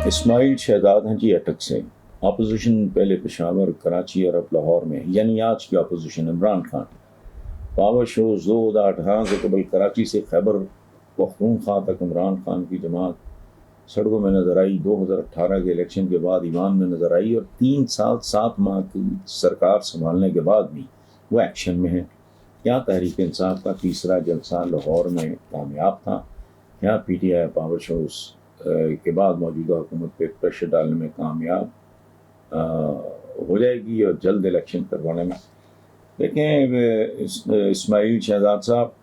इस्माइल शहजाद हैं जी अटक से। अपोजिशन पहले पेशावर, कराची और अब लाहौर में, यानी आज की opposition Imran Khan. Power shows 2018 से कबल कराची से खैबर पख्तूनख्वा तक इमरान खान की जमात सड़कों में नजर आई। 2018 के इलेक्शन के बाद ईवान में नजर आई और 3 साल 7 माह की सरकार संभालने के बाद भी वो एक्शन में है। क्या तहरीक इंसाफ का तीसरा जलसा लाहौर में कामयाब था? क्या PTI पावर शोज के बाद मौजूदा हुकूमत पे प्रेशर डालने में कामयाब हो जाएगी और जल्द इलेक्शन करवाने में? देखें इस्माइल शहजाद साहब,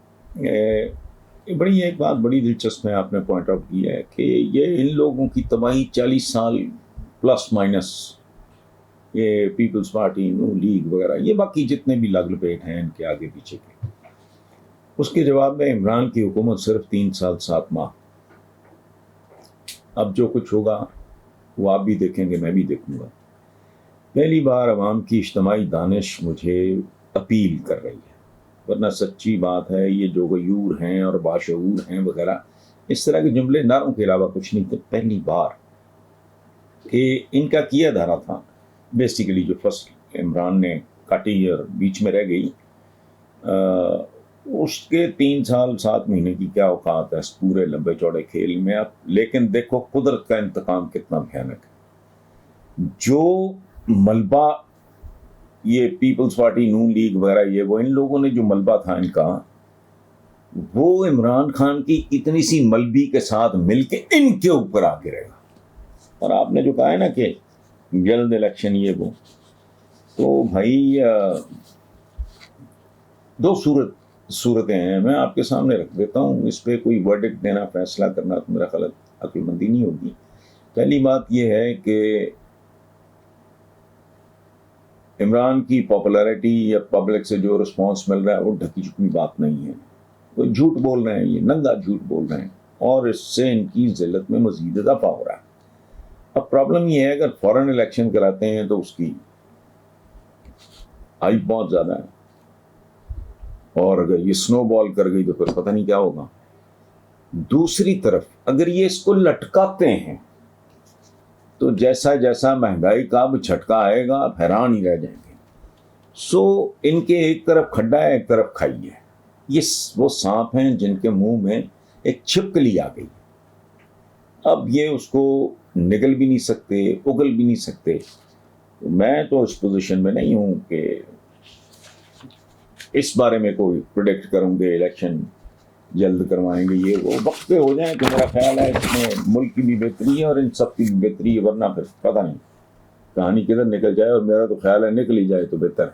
बड़ी एक बात बड़ी दिलचस्प है, आपने पॉइंट आउट किया है कि ये इन लोगों की तबाही 40 साल प्लस माइनस, ये पीपल्स पार्टी, नून लीग वगैरह, ये बाकी जितने भी लग लपेट हैं इनके आगे पीछे के, उसके जवाब में इमरान की हुकूमत सिर्फ 3 साल 7 माह। अब जो कुछ होगा वो आप भी देखेंगे, मैं भी देखूंगा। पहली बार अवाम की इज्तिमाई दानिश मुझे अपील कर रही है, वरना सच्ची बात है ये जो गयूर हैं और बाशऊर हैं वगैरह इस तरह के जुमले नारों के अलावा कुछ नहीं थे। पहली बार कि इनका किया धारा था बेसिकली, जो फर्स्ट इमरान ने काटी और बीच में रह गई, उसके 3 साल 7 महीने की क्या औकात है इस पूरे लंबे चौड़े खेल में। अब लेकिन देखो कुदरत का इंतकाम कितना भयानक है। जो मलबा ये पीपल्स पार्टी, नून लीग वगैरह, ये वो इन लोगों ने जो मलबा था इनका, वो इमरान खान की इतनी सी मलबी के साथ मिलके इनके ऊपर आके रहेगा। और आपने जो कहा है ना कि जल्द इलेक्शन ये वो, तो भाई 2 सूरतें हैं, मैं आपके सामने रख देता हूँ। इस पर कोई वर्डिक्ट देना, फैसला करना तो मेरा ख्याल अक्लमंदी नहीं होगी। पहली बात यह है कि इमरान की पॉपुलैरिटी या पब्लिक से जो रिस्पांस मिल रहा है वो ढकी छुपी बात नहीं है। वो झूठ बोल रहे हैं, ये नंगा झूठ बोल रहे हैं और इससे इनकी जिल्लत में मजीद इजाफा हो रहा है। अब प्रॉब्लम ये है, अगर फॉरेन इलेक्शन कराते हैं तो उसकी हाइप बहुत ज़्यादा है, और अगर ये स्नोबॉल कर गई तो फिर पता नहीं क्या होगा। दूसरी तरफ अगर ये इसको लटकाते हैं तो जैसा जैसा महंगाई का अब झटका आएगा आप हैरान ही रह जाएंगे। सो इनके एक तरफ खड्डा है, एक तरफ खाई है। ये वो सांप हैं जिनके मुंह में एक छिपकली आ गई। अब ये उसको निगल भी नहीं सकते, उगल भी नहीं सकते। मैं तो उस पोजीशन में नहीं हूं कि इस बारे में कोई प्रोडिक्ट करूंगे इलेक्शन जल्द करवाएंगे ये वो। वक्त पे हो जाए तो मेरा ख्याल है इसमें मुल्क की भी बेहतरी है और इन सब की भी बेहतरी है, वरना फिर पता नहीं कहानी किधर निकल जाए। और मेरा तो ख्याल है निकल ही जाए तो बेहतर है।